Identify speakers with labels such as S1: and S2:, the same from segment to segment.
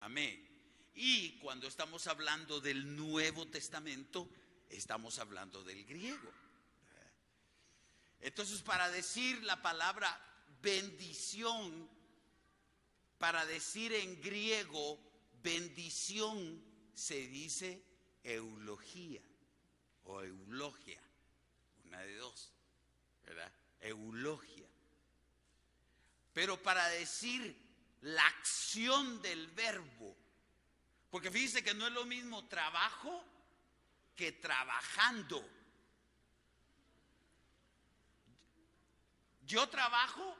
S1: Amén. Y cuando estamos hablando del Nuevo Testamento, estamos hablando del griego. Entonces, para decir la palabra bendición, para decir en griego bendición, se dice eulogía o eulogia, una de dos, ¿verdad? Eulogia. Pero para decir la acción del verbo, porque fíjense que no es lo mismo trabajo que trabajando. Yo trabajo,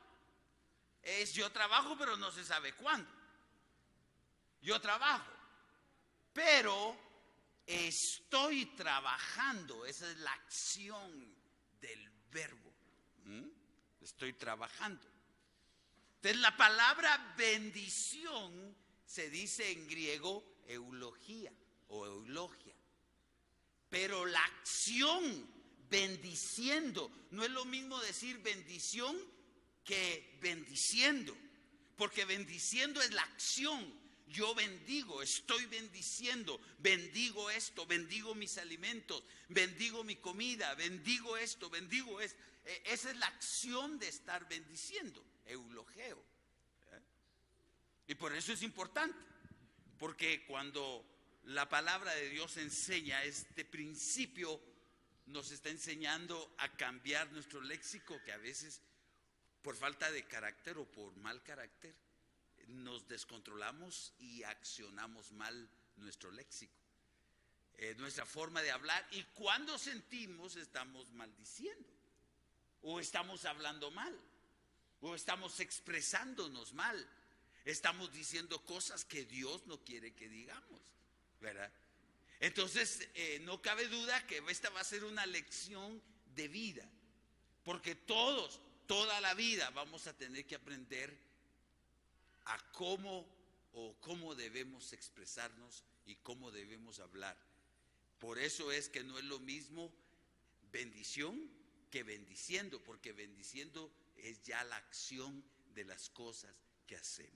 S1: pero no se sabe cuándo. Yo trabajo, pero estoy trabajando. Esa es la acción del verbo. Estoy trabajando. Entonces la palabra bendición se dice en griego eulogía o eulogia. Pero la acción bendiciendo, no es lo mismo decir bendición que bendiciendo, porque bendiciendo es la acción. Yo bendigo, estoy bendiciendo, bendigo esto, bendigo mis alimentos, bendigo mi comida, bendigo esto, bendigo esto. Esa es la acción de estar bendiciendo, eulogeo. Y por eso es importante, porque cuando la palabra de Dios enseña este principio, nos está enseñando a cambiar nuestro léxico, que a veces por falta de carácter o por mal carácter nos descontrolamos y accionamos mal nuestro léxico, nuestra forma de hablar, y cuando sentimos estamos maldiciendo o estamos hablando mal o estamos expresándonos mal, estamos diciendo cosas que Dios no quiere que digamos, ¿verdad? Entonces, no cabe duda que esta va a ser una lección de vida, porque todos, toda la vida vamos a tener que aprender a cómo debemos expresarnos y cómo debemos hablar. Por eso es que no es lo mismo bendición que bendiciendo, porque bendiciendo es ya la acción de las cosas que hacemos.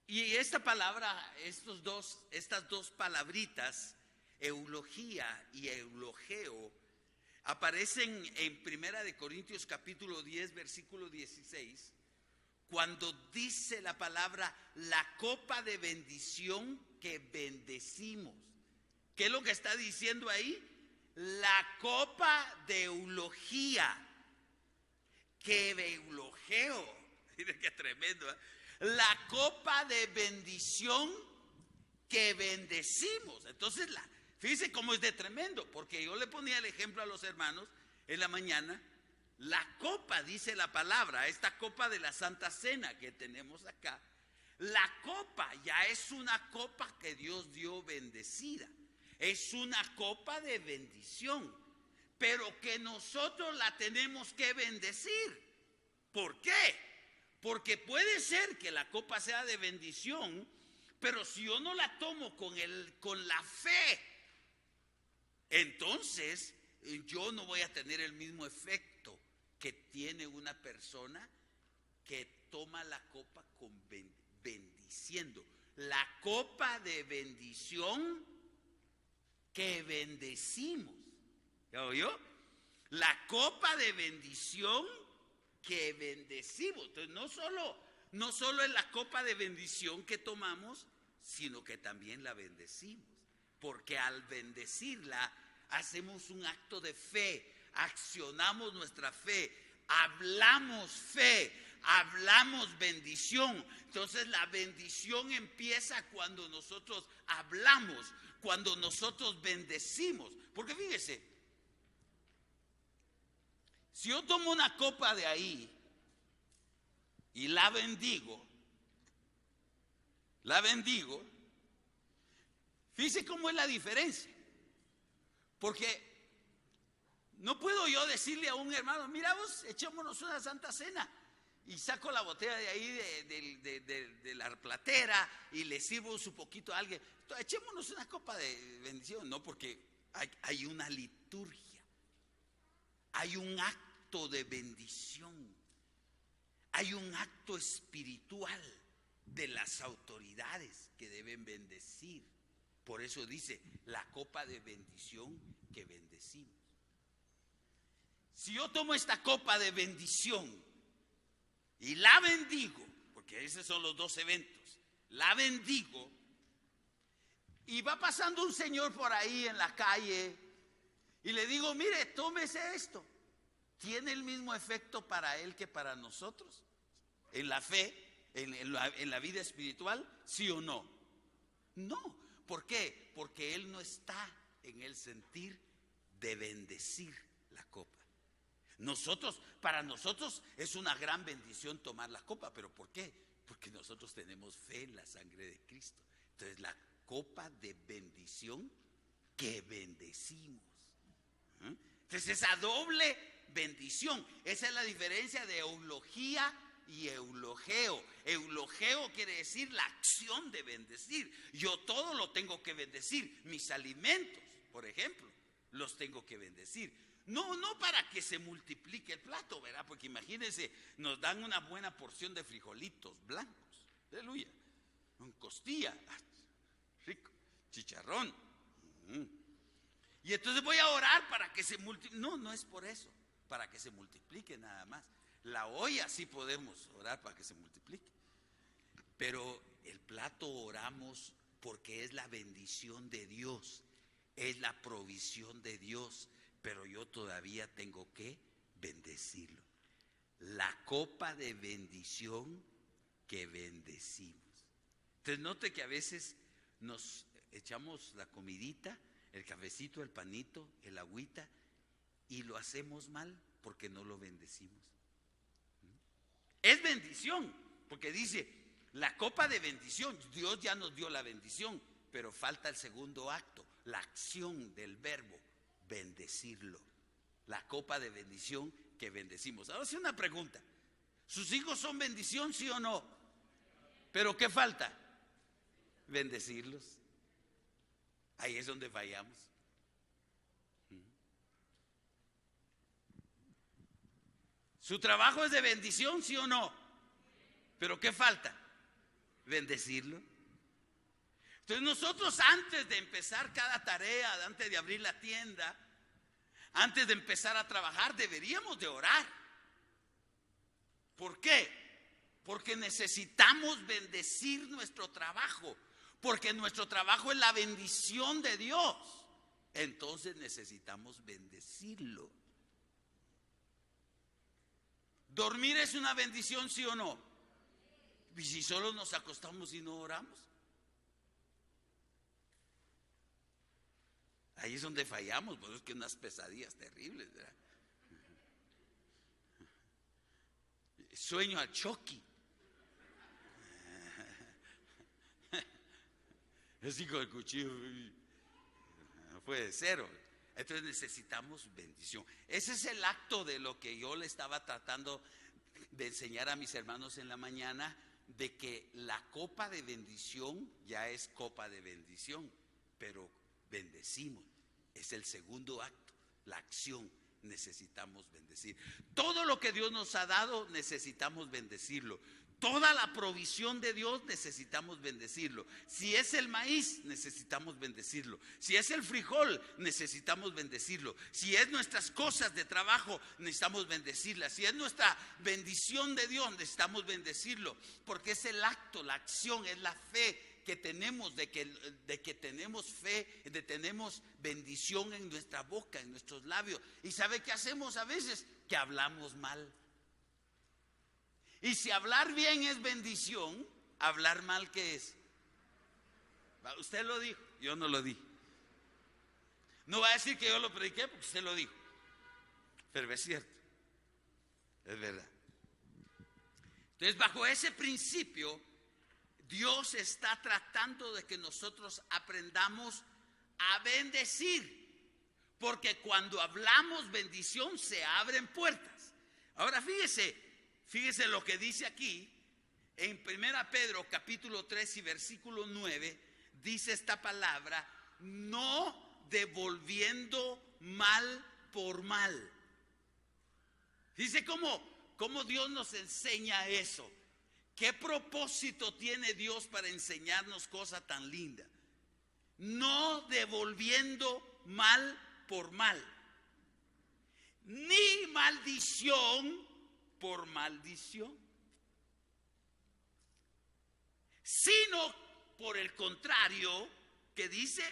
S1: Y esta palabra, estas dos palabritas, eulogía y eulogeo, aparecen en 1 Corintios capítulo 10, versículo 16, cuando dice la palabra la copa de bendición que bendecimos. ¿Qué es lo que está diciendo ahí? La copa de eulogía que eulogeo. Miren qué tremendo, ¿eh? La copa de bendición que bendecimos. Entonces, fíjense cómo es de tremendo, porque yo le ponía el ejemplo a los hermanos en la mañana. La copa, dice la palabra, esta copa de la Santa Cena que tenemos acá, la copa ya es una copa que Dios dio bendecida, es una copa de bendición, pero que nosotros la tenemos que bendecir. ¿Por qué? Porque puede ser que la copa sea de bendición, pero si yo no la tomo con la fe, entonces yo no voy a tener el mismo efecto que tiene una persona que toma la copa con bendiciendo. La copa de bendición que bendecimos. ¿Ya oyó? La copa de bendición que bendecimos. Entonces no solo es la copa de bendición que tomamos, sino que también la bendecimos, porque al bendecirla hacemos un acto de fe, accionamos nuestra fe, hablamos bendición. Entonces la bendición empieza cuando nosotros hablamos, cuando nosotros bendecimos. Porque fíjese, si yo tomo una copa de ahí y la bendigo, fíjese cómo es la diferencia. Porque no puedo yo decirle a un hermano, mira vos, echémonos una Santa Cena, y saco la botella de ahí de la platera y le sirvo su poquito a alguien. Entonces, echémonos una copa de bendición. No, porque hay una liturgia, hay un acto de bendición, hay un acto espiritual de las autoridades que deben bendecir. Por eso dice, la copa de bendición que bendecimos. Si yo tomo esta copa de bendición y la bendigo, porque esos son los dos eventos, la bendigo, y va pasando un señor por ahí en la calle y le digo, mire, tómese esto, ¿tiene el mismo efecto para él que para nosotros? En la fe, en la vida espiritual, ¿sí o no? No. ¿Por qué? Porque él no está en el sentir de bendecir la copa. Para nosotros es una gran bendición tomar la copa, pero ¿por qué? Porque nosotros tenemos fe en la sangre de Cristo. Entonces la copa de bendición que bendecimos. Entonces esa doble bendición, esa es la diferencia de eulogía y eulogeo. Eulogeo quiere decir la acción de bendecir. Yo todo lo tengo que bendecir. Mis alimentos, por ejemplo, los tengo que bendecir. No para que se multiplique el plato, ¿verdad? Porque imagínense, nos dan una buena porción de frijolitos blancos, aleluya, con costilla, rico, chicharrón. Y entonces voy a orar para que se multiplique. No es por eso, para que se multiplique nada más. La olla sí podemos orar para que se multiplique, pero el plato oramos porque es la bendición de Dios, es la provisión de Dios, pero yo todavía tengo que bendecirlo. La copa de bendición que bendecimos. Entonces note que a veces nos echamos la comidita, el cafecito, el panito, el agüita, y lo hacemos mal porque no lo bendecimos. Es bendición, porque dice la copa de bendición. Dios ya nos dio la bendición, pero falta el segundo acto, la acción del verbo, bendecirlo. La copa de bendición que bendecimos. Ahora sí, una pregunta: ¿sus hijos son bendición, sí o no? ¿Pero qué falta? Bendecirlos. Ahí es donde fallamos. ¿Su trabajo es de bendición, sí o no? ¿Pero qué falta? Bendecirlo. Entonces nosotros, antes de empezar cada tarea, antes de abrir la tienda, antes de empezar a trabajar, deberíamos de orar. ¿Por qué? Porque necesitamos bendecir nuestro trabajo, porque nuestro trabajo es la bendición de Dios. Entonces necesitamos bendecirlo. ¿Dormir es una bendición, sí o no? ¿Y si solo nos acostamos y no oramos? Ahí es donde fallamos, pues es que unas pesadillas terribles, ¿verdad? Sueño al Chucky. Así con el cuchillo. No puede ser. Entonces necesitamos bendición. Ese es el acto de lo que yo le estaba tratando de enseñar a mis hermanos en la mañana, de que la copa de bendición ya es copa de bendición, pero bendecimos. Es el segundo acto, la acción. Necesitamos bendecir. Todo lo que Dios nos ha dado necesitamos bendecirlo. Toda la provisión de Dios necesitamos bendecirlo. Si es el maíz, necesitamos bendecirlo. Si es el frijol, necesitamos bendecirlo. Si es nuestras cosas de trabajo, necesitamos bendecirlas. Si es nuestra bendición de Dios, necesitamos bendecirlo. Porque es el acto, la acción, es la fe que tenemos de que tenemos fe, de tenemos bendición en nuestra boca, en nuestros labios. ¿Y sabe qué hacemos a veces? Que hablamos mal. Y si hablar bien es bendición, hablar mal, ¿qué es? Usted lo dijo, yo no lo dije. No va a decir que yo lo prediqué porque usted lo dijo. Pero es cierto, es verdad. Entonces, bajo ese principio, Dios está tratando de que nosotros aprendamos a bendecir. Porque cuando hablamos bendición se abren puertas. Ahora fíjese lo que dice aquí en 1 Pedro capítulo 3 y versículo 9. Dice esta palabra: no devolviendo mal por mal. Dice cómo Dios nos enseña eso. ¿Qué propósito tiene Dios para enseñarnos cosas tan lindas? No devolviendo mal por mal, ni maldición por maldición, sino por el contrario, que dice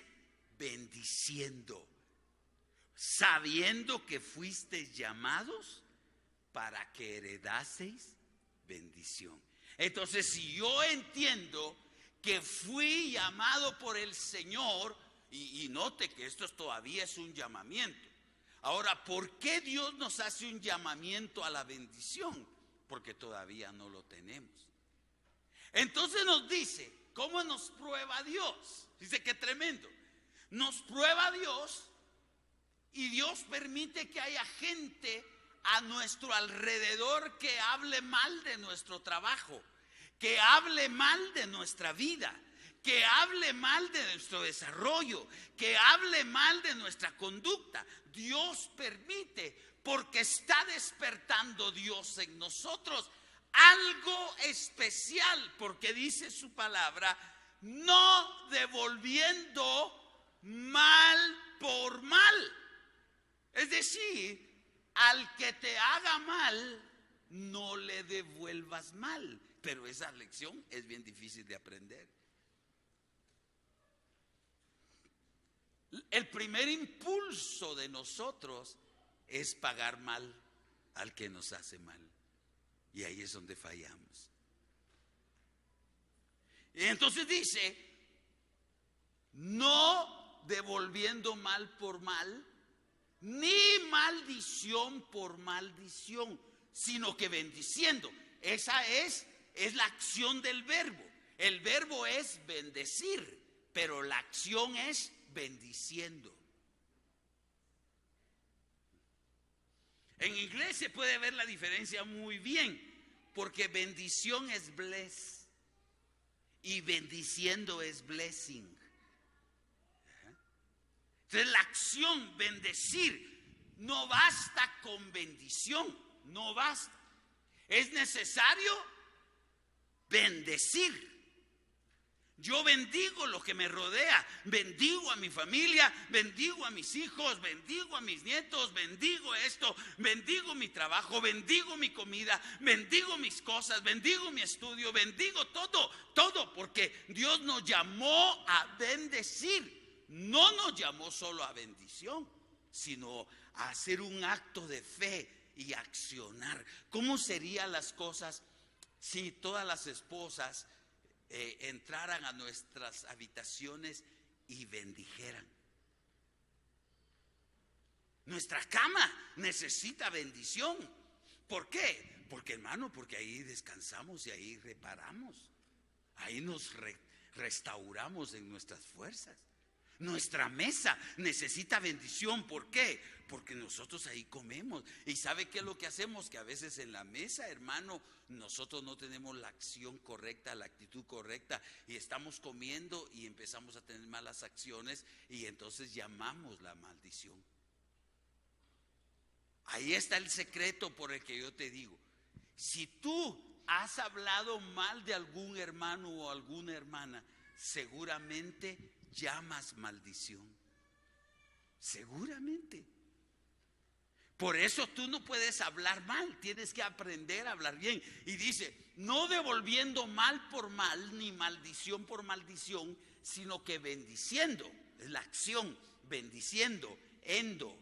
S1: bendiciendo, sabiendo que fuisteis llamados para que heredaseis bendición. Entonces, si yo entiendo que fui llamado por el Señor, y note que esto todavía es un llamamiento. Ahora, ¿por qué Dios nos hace un llamamiento a la bendición? Porque todavía no lo tenemos. Entonces nos dice, ¿cómo nos prueba Dios? Dice que tremendo. Nos prueba Dios y Dios permite que haya gente a nuestro alrededor que hable mal de nuestro trabajo, que hable mal de nuestra vida, que hable mal de nuestro desarrollo, que hable mal de nuestra conducta. Dios permite, porque está despertando Dios en nosotros algo especial, porque dice su palabra, no devolviendo mal por mal. Es decir, al que te haga mal, no le devuelvas mal. Pero esa lección es bien difícil de aprender. El primer impulso de nosotros es pagar mal al que nos hace mal. Y ahí es donde fallamos. Y entonces dice, no devolviendo mal por mal, ni maldición por maldición, sino que bendiciendo. Esa es la acción del verbo. El verbo es bendecir, pero la acción es bendiciendo. En inglés se puede ver la diferencia muy bien, porque bendición es bless y bendiciendo es blessing. Entonces la acción bendecir no basta con bendición, no basta. Es necesario bendecir. Yo bendigo lo que me rodea, bendigo a mi familia, bendigo a mis hijos, bendigo a mis nietos, bendigo esto, bendigo mi trabajo, bendigo mi comida, bendigo mis cosas, bendigo mi estudio, bendigo todo, porque Dios nos llamó a bendecir, no nos llamó solo a bendición, sino a hacer un acto de fe y accionar. ¿Cómo serían las cosas si todas las esposas entraran a nuestras habitaciones y bendijeran? Nuestra cama necesita bendición. ¿Por qué? Porque, hermano, porque ahí descansamos y ahí reparamos, ahí nos restauramos en nuestras fuerzas. Nuestra mesa necesita bendición. ¿Por qué? Porque nosotros ahí comemos. ¿Y sabe qué es lo que hacemos? Que a veces en la mesa, hermano, nosotros no tenemos la acción correcta, la actitud correcta, y estamos comiendo y empezamos a tener malas acciones y entonces llamamos la maldición. Ahí está el secreto por el que yo te digo, si tú has hablado mal de algún hermano o alguna hermana, seguramente llamas maldición, seguramente. Por eso tú no puedes hablar mal, tienes que aprender a hablar bien. Y dice, no devolviendo mal por mal, ni maldición por maldición, sino que bendiciendo, es la acción, bendiciendo, endo,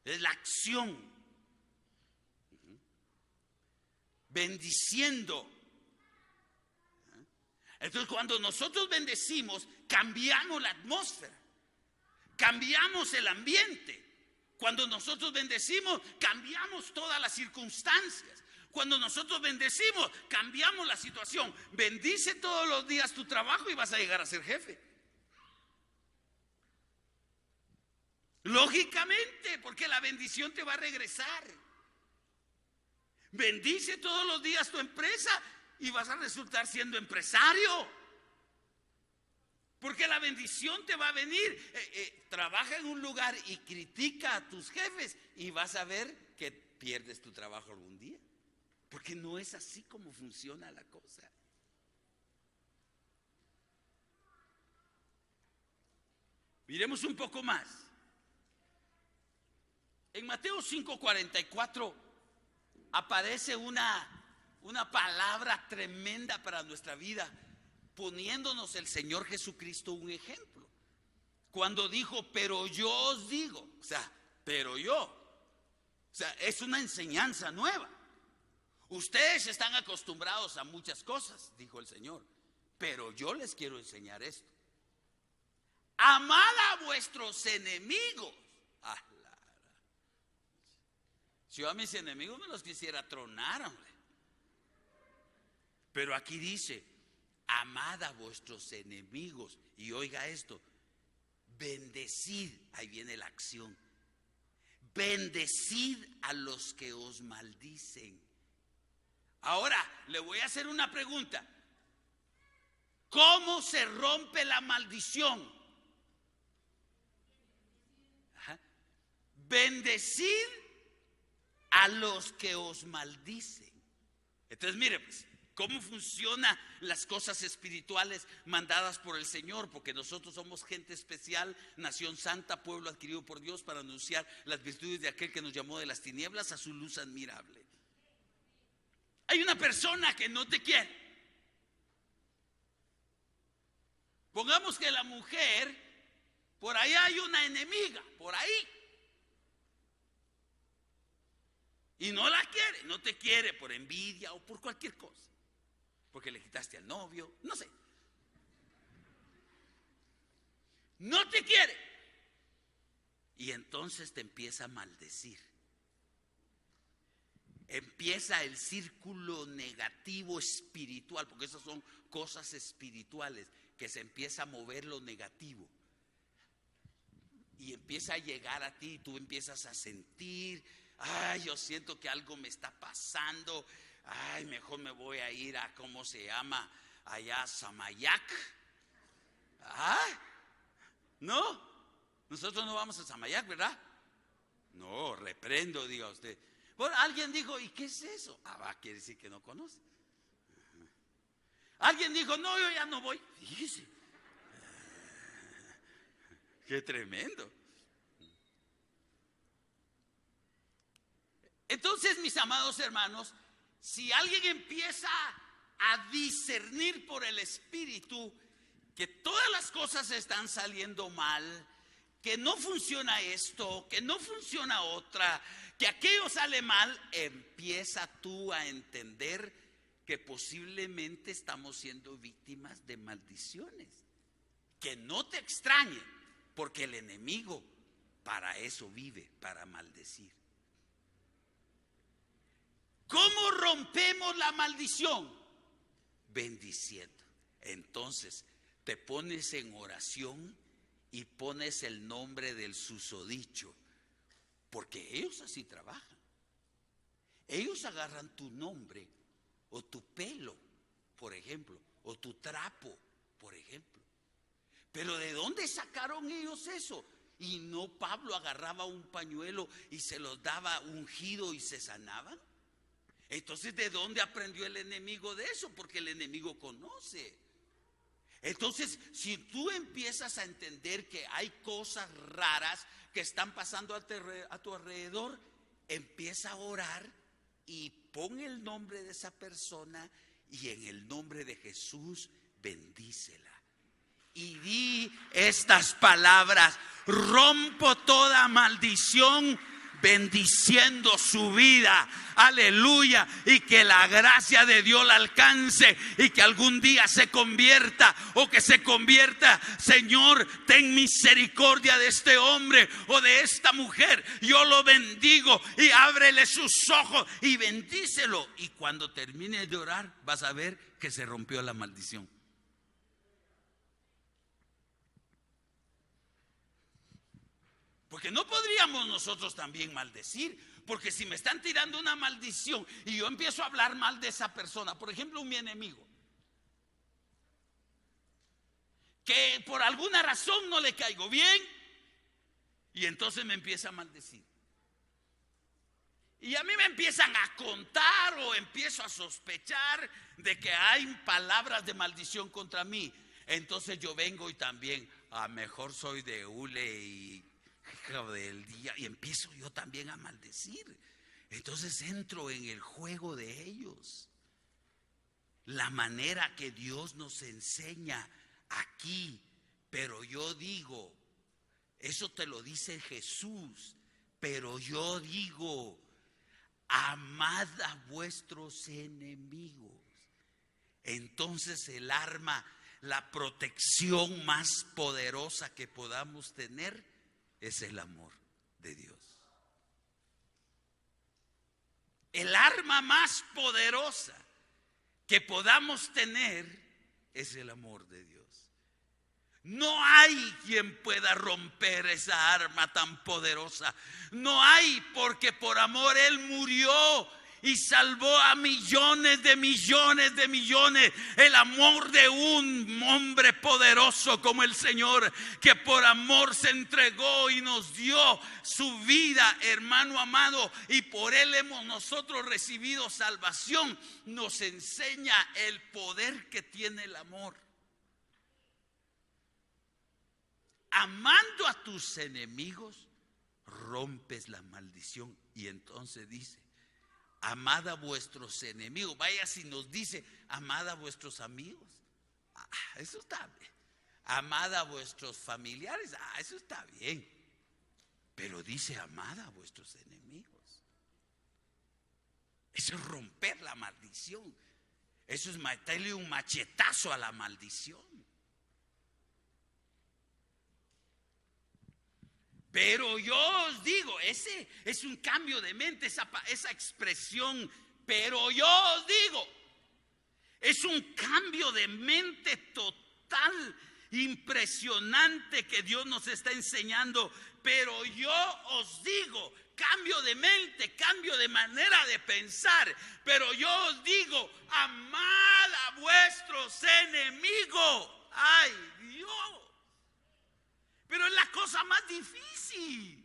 S1: es la acción, bendiciendo. Entonces, cuando nosotros bendecimos, cambiamos la atmósfera, cambiamos el ambiente. Cuando nosotros bendecimos, cambiamos todas las circunstancias. Cuando nosotros bendecimos, cambiamos la situación. Bendice todos los días tu trabajo y vas a llegar a ser jefe. Lógicamente, porque la bendición te va a regresar. Bendice todos los días tu empresa y vas a resultar siendo empresario, porque la bendición te va a venir. Trabaja en un lugar y critica a tus jefes y vas a ver que pierdes tu trabajo algún día. Porque no es así como funciona la cosa. Miremos un poco más. En Mateo 5:44 aparece una palabra tremenda para nuestra vida, poniéndonos el Señor Jesucristo un ejemplo. Cuando dijo, pero yo os digo, o sea, pero yo. O sea, es una enseñanza nueva. Ustedes están acostumbrados a muchas cosas, dijo el Señor, pero yo les quiero enseñar esto. Amad a vuestros enemigos. Si yo a mis enemigos me los quisiera tronar, hombre. Pero aquí dice, amad a vuestros enemigos. Y oiga esto, bendecid, ahí viene la acción. Bendecid a los que os maldicen. Ahora, le voy a hacer una pregunta. ¿Cómo se rompe la maldición? Bendecid a los que os maldicen. Entonces mire pues, cómo funcionan las cosas espirituales mandadas por el Señor, porque nosotros somos gente especial, nación santa, pueblo adquirido por Dios para anunciar las virtudes de aquel que nos llamó de las tinieblas a su luz admirable. Hay una persona que no te quiere. Pongamos que la mujer, por ahí hay una enemiga, por ahí. Y no la quiere, no te quiere por envidia o por cualquier cosa. Porque le quitaste al novio, no sé. No te quiere. Y entonces te empieza a maldecir. Empieza el círculo negativo espiritual, porque esas son cosas espirituales, que se empieza a mover lo negativo. Y empieza a llegar a ti y tú empiezas a sentir, ay, yo siento que algo me está pasando. Ay, mejor me voy a ir a, ¿cómo se llama? Allá a Samayac. No, nosotros no vamos a Samayac, ¿verdad? No, reprendo, diga usted. Bueno, alguien dijo, ¿y qué es eso? Quiere decir que no conoce. Alguien dijo, no, yo ya no voy. Fíjese. Qué tremendo. Entonces, mis amados hermanos, si alguien empieza a discernir por el Espíritu que todas las cosas están saliendo mal, que no funciona esto, que no funciona otra, que aquello sale mal, empieza tú a entender que posiblemente estamos siendo víctimas de maldiciones. Que no te extrañe, porque el enemigo para eso vive, para maldecir. ¿Cómo rompemos la maldición? Bendiciendo. Entonces te pones en oración y pones el nombre del susodicho, porque ellos así trabajan. Ellos agarran tu nombre o tu pelo, por ejemplo, o tu trapo, por ejemplo. Pero ¿de dónde sacaron ellos eso? Y no, Pablo agarraba un pañuelo y se los daba ungido y se sanaban. Entonces, ¿de dónde aprendió el enemigo de eso? Porque el enemigo conoce. Entonces, si tú empiezas a entender que hay cosas raras que están pasando a tu alrededor, empieza a orar y pon el nombre de esa persona y en el nombre de Jesús bendícela. Y di estas palabras: rompo toda maldición, bendiciendo su vida, aleluya, y que la gracia de Dios la alcance y que algún día se convierta o que se convierta. Señor, ten misericordia de este hombre o de esta mujer, yo lo bendigo, y ábrele sus ojos y bendícelo, y cuando termine de orar vas a ver que se rompió la maldición. Porque no podríamos nosotros también maldecir, porque si me están tirando una maldición y yo empiezo a hablar mal de esa persona, por ejemplo, mi enemigo, que por alguna razón no le caigo bien, y entonces me empieza a maldecir. Y a mí me empiezan a contar o empiezo a sospechar de que hay palabras de maldición contra mí. Entonces yo vengo y también, mejor soy de hule y hijo del día. Y empiezo yo también a maldecir. Entonces entro en el juego de ellos. La manera que Dios nos enseña aquí. Pero yo digo, eso te lo dice Jesús. Pero yo digo, amad a vuestros enemigos. Entonces el arma, la protección más poderosa que podamos tener es el amor de Dios. El arma más poderosa que podamos tener es el amor de Dios. No hay quien pueda romper esa arma tan poderosa. No hay, porque por amor Él murió y salvó a millones de millones de millones. El amor de un hombre poderoso como el Señor, que por amor se entregó y nos dio su vida, hermano amado, y por Él hemos nosotros recibido salvación. Nos enseña el poder que tiene el amor. Amando a tus enemigos, rompes la maldición. Y entonces dice, amad a vuestros enemigos. Vaya si nos dice, amad a vuestros amigos. Eso está bien. Amad a vuestros familiares. Eso está bien. Pero dice, amad a vuestros enemigos. Eso es romper la maldición. Eso es meterle un machetazo a la maldición. Pero yo os digo, ese es un cambio de mente, esa expresión, pero yo os digo, es un cambio de mente total, impresionante que Dios nos está enseñando. Pero yo os digo, cambio de mente, cambio de manera de pensar. Pero yo os digo, amad a vuestros enemigos. ¡Ay, Dios! Pero es la cosa más difícil.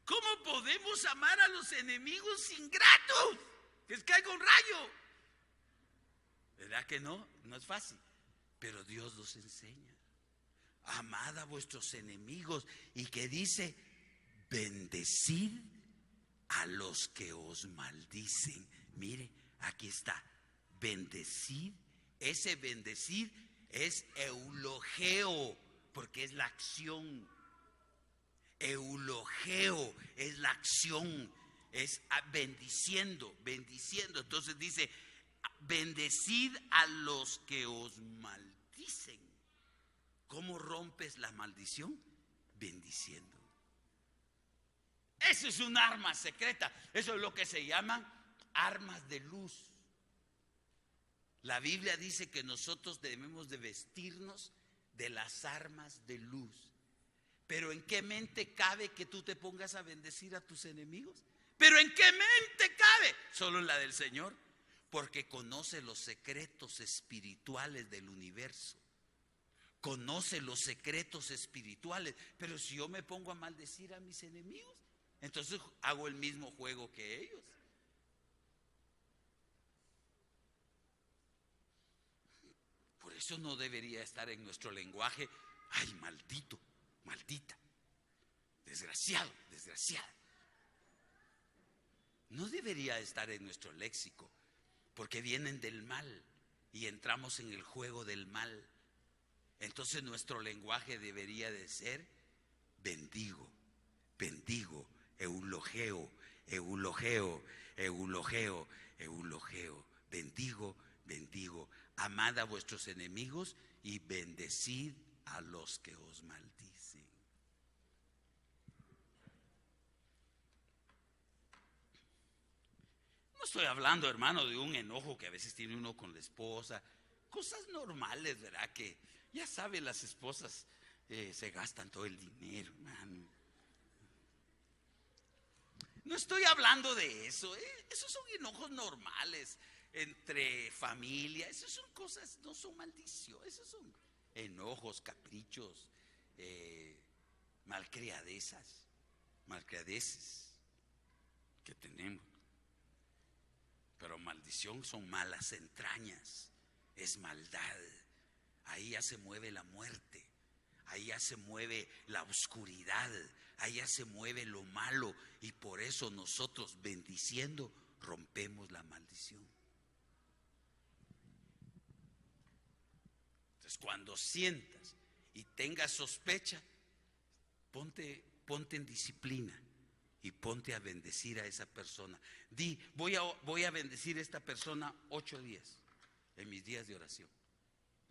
S1: ¿Cómo podemos amar a los enemigos ingratos? Que les caiga un rayo. ¿Verdad que no? No es fácil. Pero Dios nos enseña. Amad a vuestros enemigos. Y que dice, bendecid a los que os maldicen. Mire, aquí está. Bendecid. Ese bendecid es eulogeo, porque es la acción. Eulogeo es la acción, es bendiciendo, bendiciendo. Entonces dice, bendecid a los que os maldicen. ¿Cómo rompes la maldición? Bendiciendo. Eso es un arma secreta. Eso es lo que se llaman armas de luz. La Biblia dice que nosotros debemos de vestirnos de las armas de luz. Pero ¿en qué mente cabe que tú te pongas a bendecir a tus enemigos? ¿Pero en qué mente cabe? Solo en la del Señor. Porque conoce los secretos espirituales del universo. Conoce los secretos espirituales. Pero si yo me pongo a maldecir a mis enemigos, entonces hago el mismo juego que ellos. Por eso no debería estar en nuestro lenguaje, ay, maldito, maldita, desgraciado, desgraciada. No debería estar en nuestro léxico, porque vienen del mal y entramos en el juego del mal. Entonces nuestro lenguaje debería de ser bendigo, bendigo, eulogeo, eulogeo, eulogeo, eulogeo, bendigo, bendigo. Amad a vuestros enemigos y bendecid a los que os maldicen. No estoy hablando, hermano, de un enojo que a veces tiene uno con la esposa. Cosas normales, ¿verdad? Que ya sabe, las esposas se gastan todo el dinero, hermano. No estoy hablando de eso. Esos son enojos normales entre familia. Esas son cosas, no son maldiciones. Esos son enojos, caprichos, malcriadezas. malcriadeces que tenemos. Pero maldición son malas entrañas, es maldad. Ahí ya se mueve la muerte, ahí ya se mueve la oscuridad, ahí ya se mueve lo malo. Y por eso nosotros, bendiciendo, rompemos la maldición. Entonces, cuando sientas y tengas sospecha, ponte en disciplina y ponte a bendecir a esa persona. Di, voy a bendecir a esta persona 8 días en mis días de oración.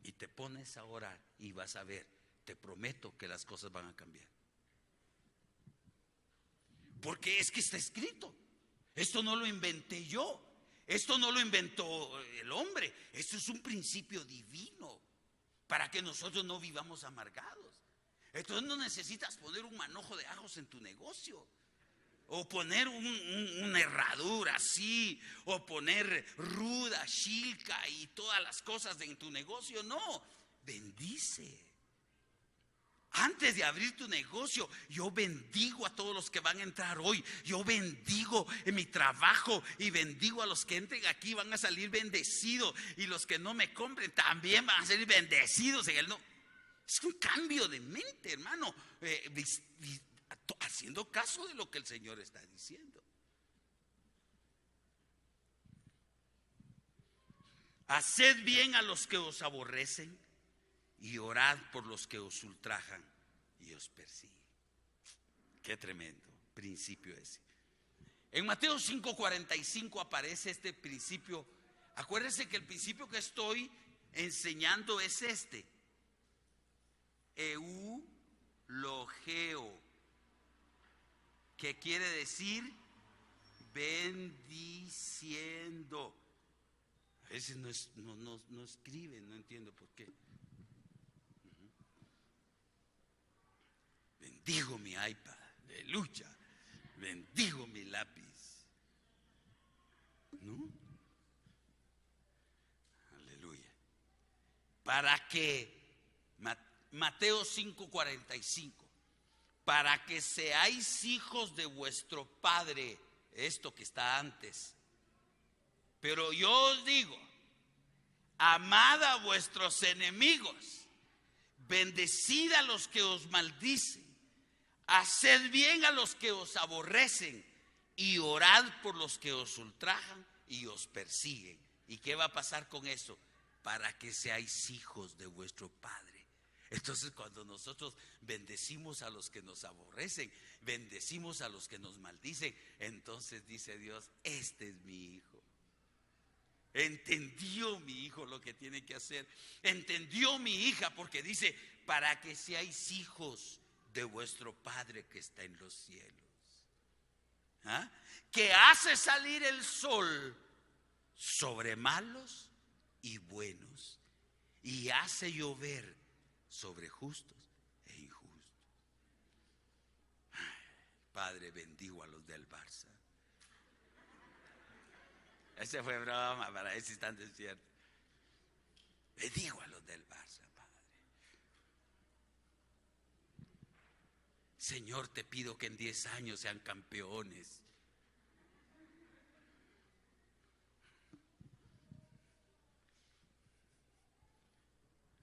S1: Y te pones a orar y vas a ver, te prometo que las cosas van a cambiar. Porque es que está escrito. Esto no lo inventé yo. Esto no lo inventó el hombre. Esto es un principio divino para que nosotros no vivamos amargados. Entonces no necesitas poner un manojo de ajos en tu negocio, o poner una herradura así, o poner ruda, shilka y todas las cosas en tu negocio. No, bendice. Antes de abrir tu negocio, yo bendigo a todos los que van a entrar hoy. Yo bendigo en mi trabajo y bendigo a los que entren aquí, van a salir bendecidos. Y los que no me compren también van a salir bendecidos en el nombre. Es un cambio de mente, hermano, haciendo caso de lo que el Señor está diciendo. Haced bien a los que os aborrecen y orad por los que os ultrajan y os persiguen. Qué tremendo principio ese. En Mateo 5:45 aparece este principio. Acuérdense que el principio que estoy enseñando es este: eulogeo, que quiere decir bendiciendo. A veces no escriben, no entiendo por qué. Bendigo mi iPad, aleluya. Bendigo mi lápiz, ¿no? Aleluya. Para que, Mateo 5:45, para que seáis hijos de vuestro Padre, esto que está antes. Pero yo os digo, amad a vuestros enemigos, bendecid a los que os maldicen, haced bien a los que os aborrecen y orad por los que os ultrajan y os persiguen. ¿Y qué va a pasar con eso? Para que seáis hijos de vuestro Padre. Entonces, cuando nosotros bendecimos a los que nos aborrecen, bendecimos a los que nos maldicen, entonces dice Dios, este es mi hijo. Entendió mi hijo lo que tiene que hacer. Entendió mi hija, porque dice, para que seáis hijos de vuestro Padre que está en los cielos. ¿Ah? Que hace salir el sol sobre malos y buenos, y hace llover sobre justos e injustos. Padre, bendigo a los del Barça. Ese fue broma, para ese instante es cierto. Bendigo a los del Barça, Padre. Señor, te pido que en 10 años sean campeones.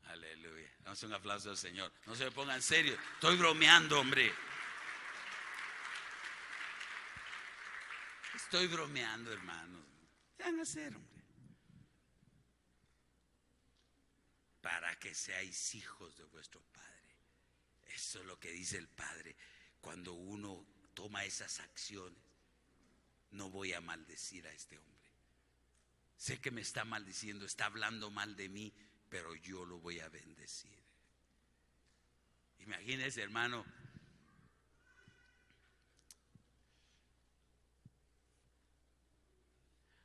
S1: Aleluya. Damos un aplauso al Señor. No se me pongan serios. Estoy bromeando, hombre. Estoy bromeando, hermanos. ¿Qué van a hacer, hombre? Para que seáis hijos de vuestro Padre. Eso es lo que dice el Padre. Cuando uno toma esas acciones, no voy a maldecir a este hombre. Sé que me está maldiciendo, está hablando mal de mí, pero yo lo voy a bendecir. Imagínese, hermano,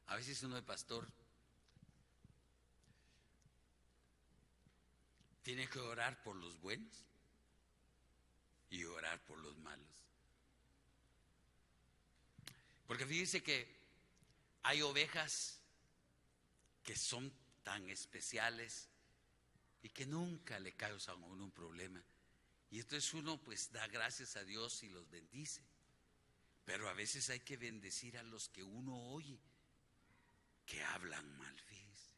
S1: a veces uno de pastor tiene que orar por los buenos y orar por los malos. Porque fíjense que hay ovejas que son tan especiales y que nunca le causan a uno un problema. Y entonces uno pues da gracias a Dios y los bendice. Pero a veces hay que bendecir a los que uno oye que hablan mal, fíjese.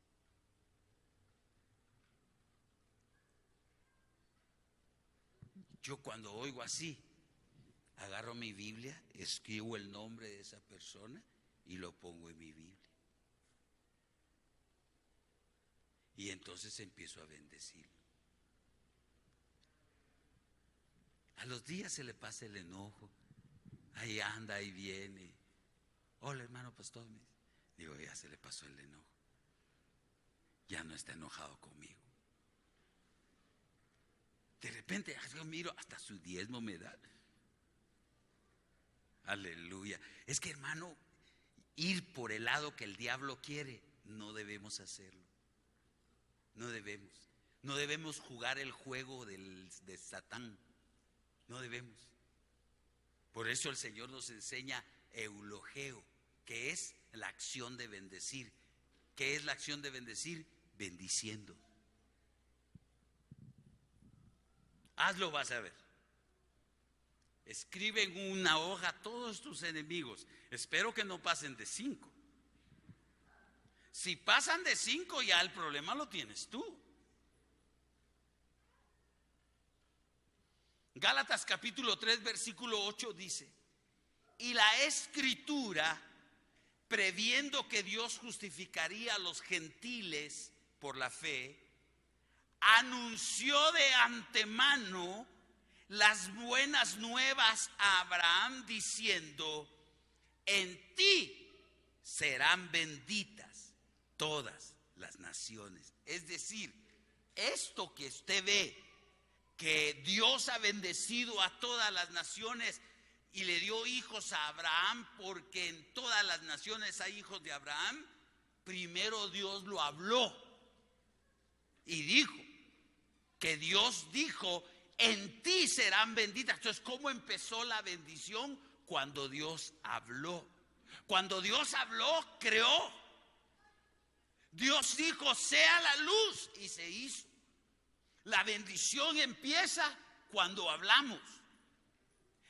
S1: Yo cuando oigo así, agarro mi Biblia, escribo el nombre de esa persona y lo pongo en mi Biblia. Y entonces empiezo a bendecirlo. A los días se le pasa el enojo. Ahí anda, ahí viene. Hola, hermano pastor. Digo, ya se le pasó el enojo. Ya no está enojado conmigo. De repente yo miro, hasta su diezmo me da. Aleluya. Es que, hermano, ir por el lado que el diablo quiere, no debemos hacerlo. No debemos. No debemos jugar el juego de Satán. No debemos. Por eso el Señor nos enseña eulogeo, que es la acción de bendecir. ¿Qué es la acción de bendecir? Bendiciendo. Hazlo, vas a ver. Escribe en una hoja a todos tus enemigos. Espero que no pasen de 5. Si pasan de 5, ya el problema lo tienes tú. Gálatas capítulo 3 versículo 8 dice: y la escritura, previendo que Dios justificaría a los gentiles por la fe, anunció de antemano las buenas nuevas a Abraham diciendo: en ti serán benditas todas las naciones. Es decir, esto que usted ve, que Dios ha bendecido a todas las naciones y le dio hijos a Abraham, porque en todas las naciones hay hijos de Abraham. Primero Dios lo habló y dijo que Dios dijo: en ti serán benditas. Entonces, ¿cómo empezó la bendición? Cuando Dios habló. Cuando Dios habló, creó. Dios dijo: sea la luz, y se hizo. La bendición empieza cuando hablamos.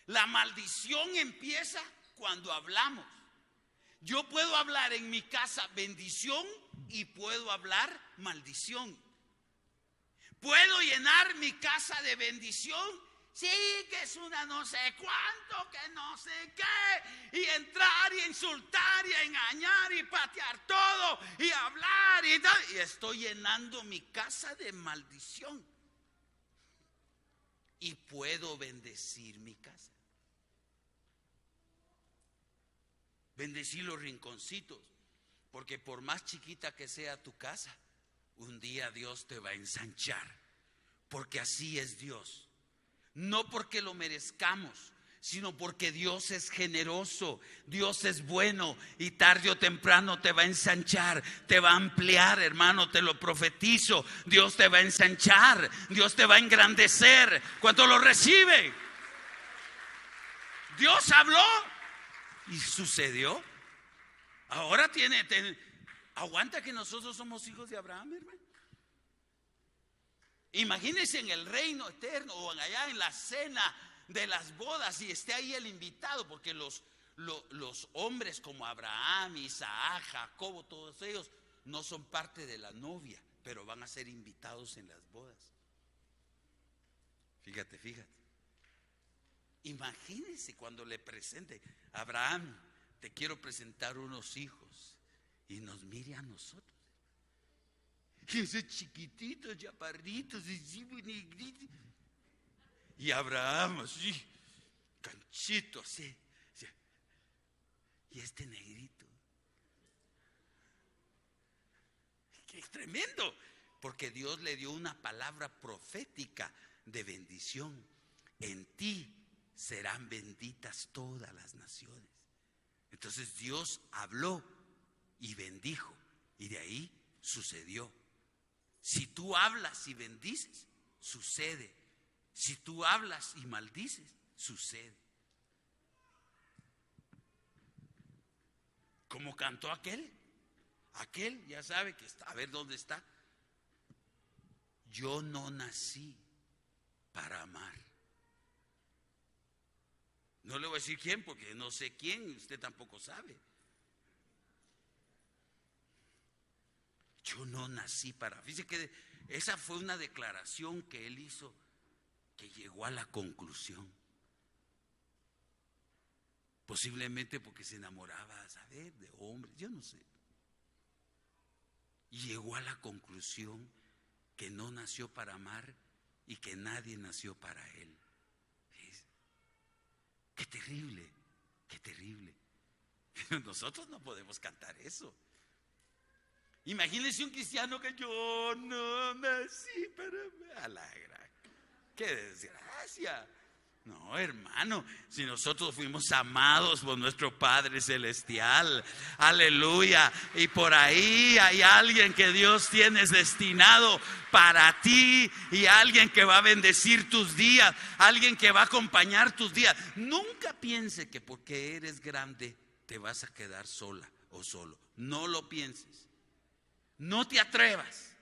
S1: La maldición empieza cuando hablamos. Yo puedo hablar en mi casa bendición y puedo hablar maldición. Puedo llenar mi casa de bendición, sí, que es una no sé cuánto, que no sé qué, y entrar y insultar y engañar y patear todo y hablar y tal, y estoy llenando mi casa de maldición. Y puedo bendecir mi casa. Bendecir los rinconcitos, porque por más chiquita que sea tu casa, un día Dios te va a ensanchar, porque así es Dios. No porque lo merezcamos, sino porque Dios es generoso, Dios es bueno, y tarde o temprano te va a ensanchar, te va a ampliar, hermano, te lo profetizo. Dios te va a ensanchar, Dios te va a engrandecer cuando lo recibe. Dios habló y sucedió. Ahora aguanta que nosotros somos hijos de Abraham, hermano. Imagínense en el reino eterno o allá en la cena de las bodas y esté ahí el invitado, porque los hombres como Abraham, Isaac, Jacobo, todos ellos no son parte de la novia, pero van a ser invitados en las bodas. Fíjate. Imagínense cuando le presente: Abraham, te quiero presentar unos hijos, y nos mire a nosotros. Y esos chiquititos, chaparritos, así, negritos. Y Abraham así, canchito, así. Y este negrito. ¡Qué tremendo! Porque Dios le dio una palabra profética de bendición. En ti serán benditas todas las naciones. Entonces Dios habló y bendijo, y de ahí sucedió. Si tú hablas y bendices, sucede. Si tú hablas y maldices, sucede. Como cantó aquel ya sabe que está, a ver dónde está. Yo no nací para amar, No le voy a decir quién porque no sé quién, usted tampoco sabe. Yo no nací para... Fíjese que esa fue una declaración que él hizo, que llegó a la conclusión. Posiblemente porque se enamoraba, ¿saber?, de hombres, yo no sé. Y llegó a la conclusión que no nació para amar y que nadie nació para él. Qué terrible, qué terrible. Pero nosotros no podemos cantar eso. Imagínense un cristiano que yo no nací para alegrar. ¡Qué desgracia! No, hermano, si nosotros fuimos amados por nuestro Padre Celestial, aleluya, y por ahí hay alguien que Dios tiene destinado para ti, y alguien que va a bendecir tus días, alguien que va a acompañar tus días. Nunca piense que porque eres grande te vas a quedar sola o solo. No lo pienses. No te atrevas,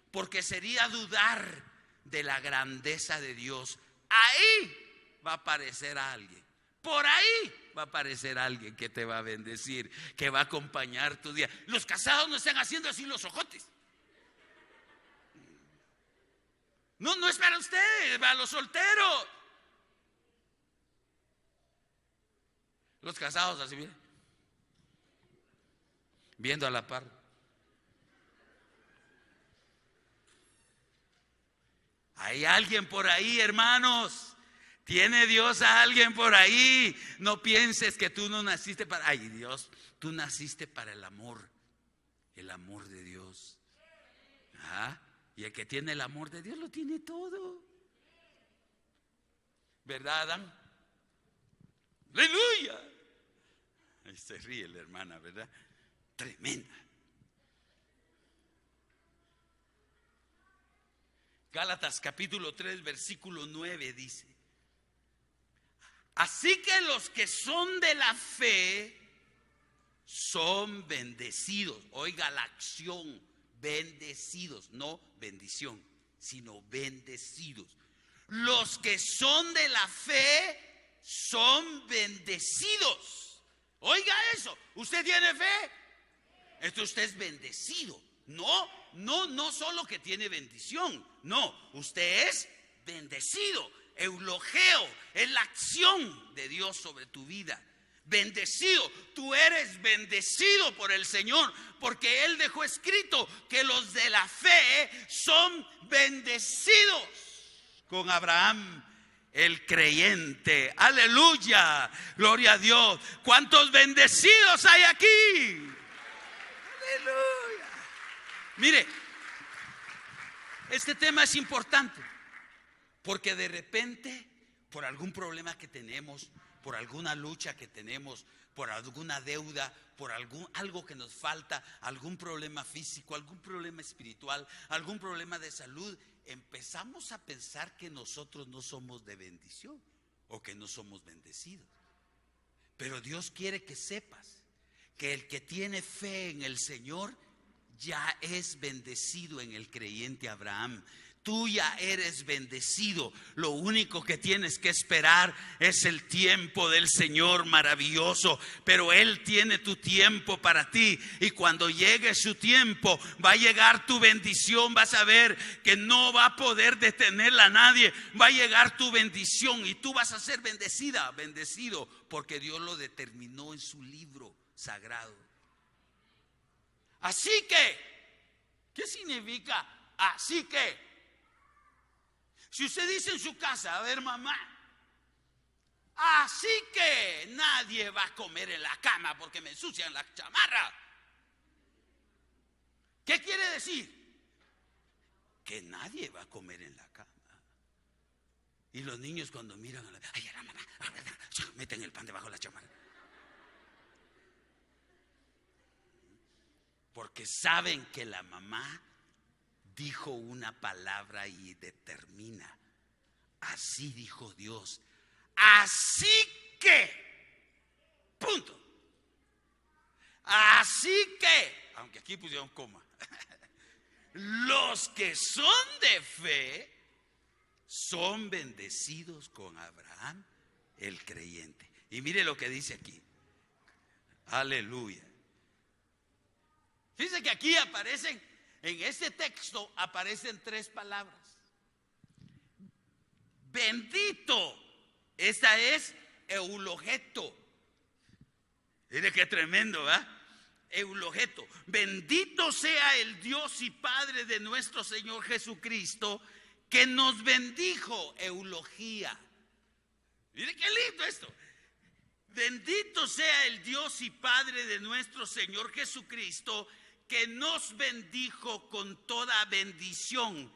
S1: porque sería dudar de la grandeza de Dios. Ahí va a aparecer alguien, por ahí va a aparecer alguien que te va a bendecir, que va a acompañar tu día. Los casados no están haciendo así los ojotes. No es para ustedes, para los solteros. Los casados así, miren, viendo a la par. Hay alguien por ahí, hermanos. Tiene Dios a alguien por ahí. No pienses que tú no naciste para... Ay, Dios, tú naciste para el amor de Dios. Y el que tiene el amor de Dios lo tiene todo. ¿Verdad, Adán? ¡Aleluya! Ahí se ríe la hermana, ¿verdad? Tremenda. Gálatas capítulo 3 versículo 9 dice: así que los que son de la fe son bendecidos. Oiga la acción, bendecidos, no bendición, sino bendecidos. Los que son de la fe son bendecidos. Oiga eso, ¿usted tiene fe? Entonces usted es bendecido. No solo que tiene bendición, no, usted es bendecido. Eulogeo es la acción de Dios sobre tu vida. Bendecido, tú eres bendecido por el Señor, porque Él dejó escrito que los de la fe son bendecidos. Con Abraham, el creyente, aleluya, gloria a Dios. ¿Cuántos bendecidos hay aquí? Aleluya. Mire, este tema es importante, porque de repente, por algún problema que tenemos, por alguna lucha que tenemos, por alguna deuda, por algo que nos falta, algún problema físico, algún problema espiritual, algún problema de salud, empezamos a pensar que nosotros no somos de bendición o que no somos bendecidos. Pero Dios quiere que sepas que el que tiene fe en el Señor ya es bendecido en el creyente Abraham. Tú ya eres bendecido. Lo único que tienes que esperar es el tiempo del Señor maravilloso. Pero Él tiene tu tiempo para ti. Y cuando llegue su tiempo, va a llegar tu bendición. Vas a ver que no va a poder detenerla a nadie. Va a llegar tu bendición y tú vas a ser bendecida, bendecido, porque Dios lo determinó en su libro sagrado. Así que, ¿qué significa así que? Si usted dice en su casa, a ver, mamá, así que nadie va a comer en la cama porque me ensucian la chamarra. ¿Qué quiere decir? Que nadie va a comer en la cama. Y los niños cuando miran a la... Ay, era mamá, meten el pan debajo de la chamarra. Porque saben que la mamá dijo una palabra y determina. Así dijo Dios. Así que, punto. Así que, aunque aquí pusieron coma, los que son de fe son bendecidos con Abraham, el creyente. Y mire lo que dice aquí. Aleluya. Fíjense que aquí aparecen, en este texto aparecen 3 palabras. Bendito. Esta es eulogeto. Mire qué tremendo, ¿verdad? Eulogeto. Bendito sea el Dios y Padre de nuestro Señor Jesucristo, que nos bendijo. Eulogía. Mire qué lindo esto. Bendito sea el Dios y Padre de nuestro Señor Jesucristo, que nos bendijo con toda bendición.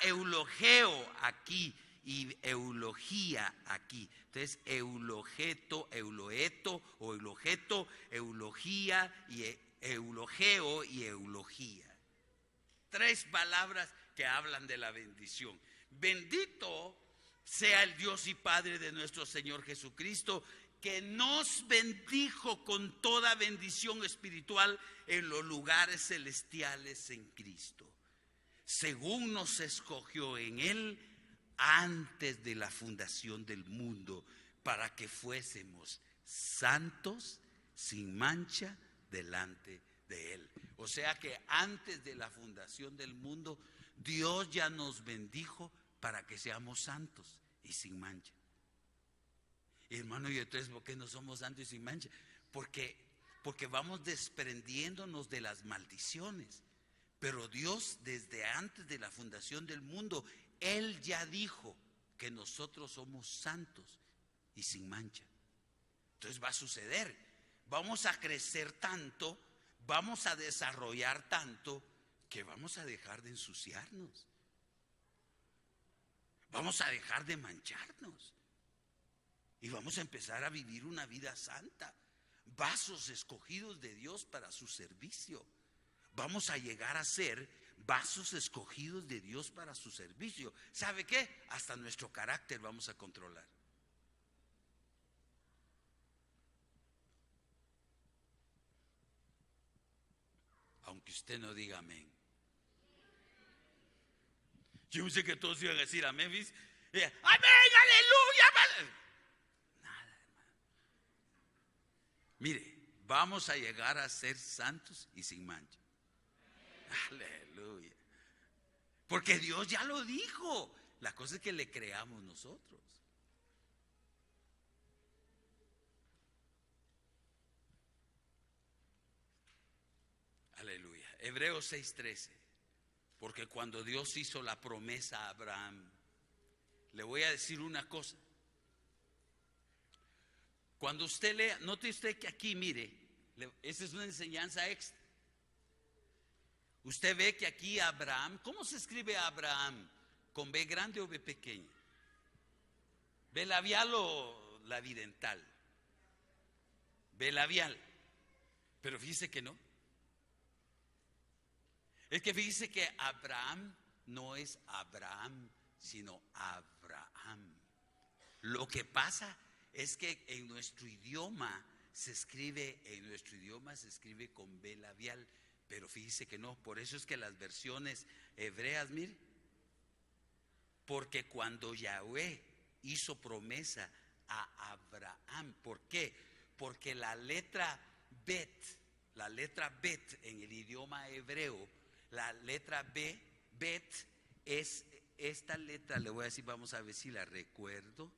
S1: Eulogeo aquí y eulogía aquí. Entonces, eulogeto, euloeto o eulogeto, eulogía y eulogeo y eulogía. 3 palabras que hablan de la bendición. Bendito sea el Dios y Padre de nuestro Señor Jesucristo, que nos bendijo con toda bendición espiritual en los lugares celestiales en Cristo, según nos escogió en Él antes de la fundación del mundo, para que fuésemos santos, sin mancha, delante de Él. O sea que antes de la fundación del mundo, Dios ya nos bendijo para que seamos santos y sin mancha. Y hermano, y entonces, ¿por qué no somos santos y sin mancha? Porque vamos desprendiéndonos de las maldiciones. Pero Dios, desde antes de la fundación del mundo, Él ya dijo que nosotros somos santos y sin mancha. Entonces va a suceder. Vamos a crecer tanto, vamos a desarrollar tanto, que vamos a dejar de ensuciarnos. Vamos a dejar de mancharnos. Y vamos a empezar a vivir una vida santa. Vasos escogidos de Dios para su servicio. Vamos a llegar a ser vasos escogidos de Dios para su servicio. ¿Sabe qué? Hasta nuestro carácter vamos a controlar. Aunque usted no diga amén. Yo sé que todos iban a decir amén. Amén, aleluya. Nada, hermano. Mire, vamos a llegar a ser santos y sin mancha. Aleluya. Porque Dios ya lo dijo. La cosa es que le creamos nosotros. Aleluya. Hebreos 6:13. Porque cuando Dios hizo la promesa a Abraham, le voy a decir una cosa. Cuando usted lea, note usted que aquí, mire, esa es una enseñanza extra. Usted ve que aquí Abraham, ¿cómo se escribe Abraham? ¿Con B grande o B pequeña? ¿B labial o labidental? B labial. Pero fíjese que no. Es que fíjese que Abraham no es Abraham, sino Abraham. Lo que pasa es que en nuestro idioma se escribe con B labial. Pero fíjese que no, por eso es que las versiones hebreas, mire, porque cuando Yahweh hizo promesa a Abraham, ¿por qué? Porque la letra bet en el idioma hebreo, la letra bet es esta letra, le voy a decir, vamos a ver si la recuerdo.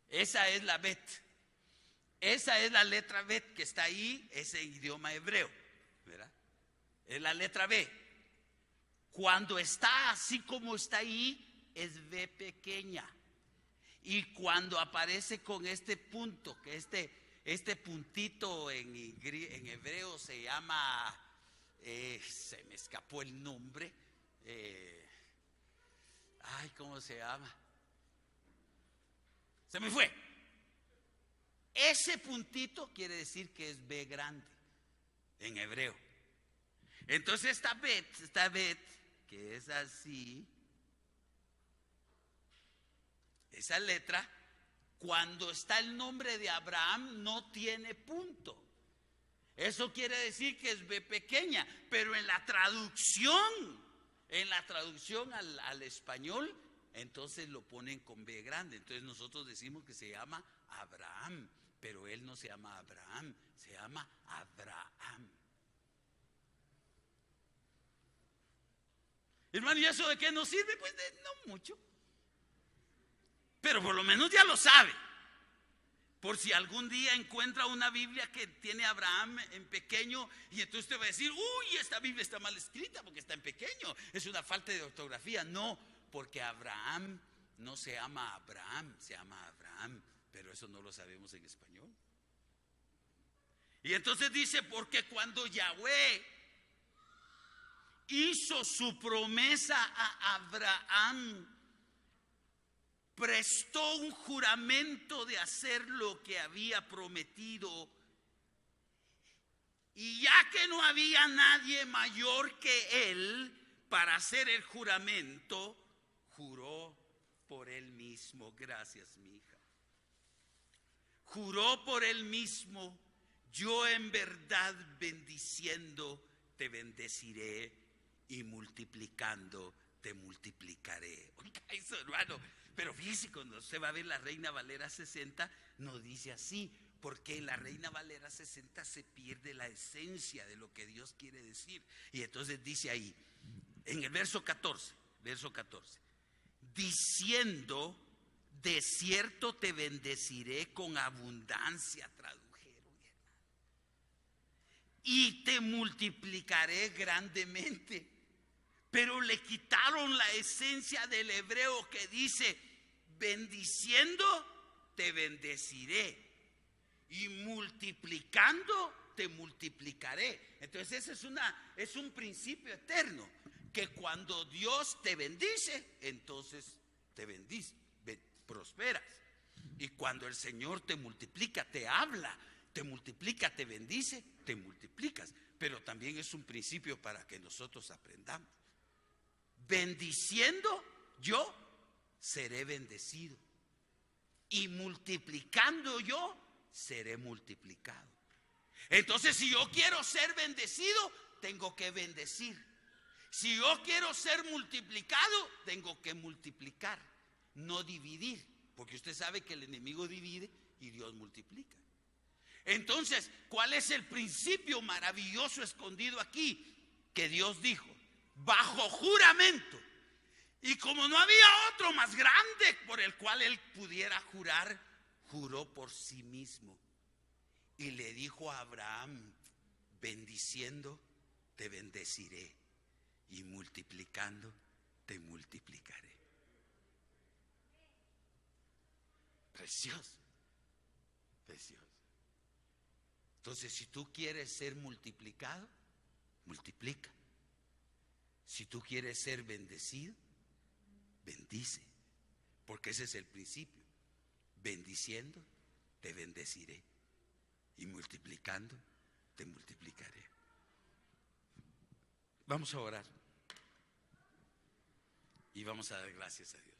S1: Esa es la bet. Esa es la letra bet que está ahí, ese idioma hebreo, ¿verdad? Es la letra B. Cuando está así como está ahí, es B pequeña. Y cuando aparece con este punto, que este puntito en hebreo se llama, se me escapó el nombre, ¿cómo se llama? Se me fue. Ese puntito quiere decir que es B grande en hebreo. Entonces esta bet, que es así, esa letra, cuando está el nombre de Abraham, no tiene punto. Eso quiere decir que es B pequeña, pero en la traducción al español, entonces lo ponen con B grande. Entonces nosotros decimos que se llama Abraham, pero él no se llama Abraham, se llama Abraham. Hermano, ¿y eso de qué nos sirve? Pues no mucho, pero por lo menos ya lo sabe. Por si algún día encuentra una Biblia que tiene Abraham en pequeño, y entonces usted va a decir: uy, esta Biblia está mal escrita porque está en pequeño, es una falta de ortografía. No, porque Abraham no se llama Abraham, se llama Abraham, pero eso no lo sabemos en español. Y entonces dice: porque cuando Yahweh hizo su promesa a Abraham, prestó un juramento de hacer lo que había prometido, y ya que no había nadie mayor que él para hacer el juramento, juró por él mismo. Gracias, mi hija. Juró por él mismo: yo en verdad bendiciendo te bendeciré, y multiplicando te multiplicaré. Oiga eso, hermano. Pero fíjese, cuando usted va a ver la Reina Valera 60, no dice así, porque en la Reina Valera 60 se pierde la esencia de lo que Dios quiere decir. Y entonces dice ahí, en el verso 14, diciendo: de cierto te bendeciré con abundancia, tradujeron, y te multiplicaré grandemente. Pero le quitaron la esencia del hebreo que dice: bendiciendo te bendeciré, y multiplicando te multiplicaré. Entonces ese es un principio eterno, que cuando Dios te bendice, entonces te bendice, prosperas. Y cuando el Señor te multiplica, te habla, te multiplica, te bendice, te multiplicas. Pero también es un principio para que nosotros aprendamos. Bendiciendo yo seré bendecido, y multiplicando yo seré multiplicado. Entonces, si yo quiero ser bendecido, tengo que bendecir. Si yo quiero ser multiplicado, tengo que multiplicar, no dividir, porque usted sabe que el enemigo divide y Dios multiplica. Entonces, ¿cuál es el principio maravilloso escondido aquí? Que Dios dijo: bajo juramento. Y como no había otro más grande por el cual él pudiera jurar, juró por sí mismo. Y le dijo a Abraham: bendiciendo te bendeciré, y multiplicando te multiplicaré. Precioso, precioso. Entonces, si tú quieres ser multiplicado, multiplica. Si tú quieres ser bendecido, bendice, porque ese es el principio. Bendiciendo te bendeciré, y multiplicando te multiplicaré. Vamos a orar y vamos a dar gracias a Dios.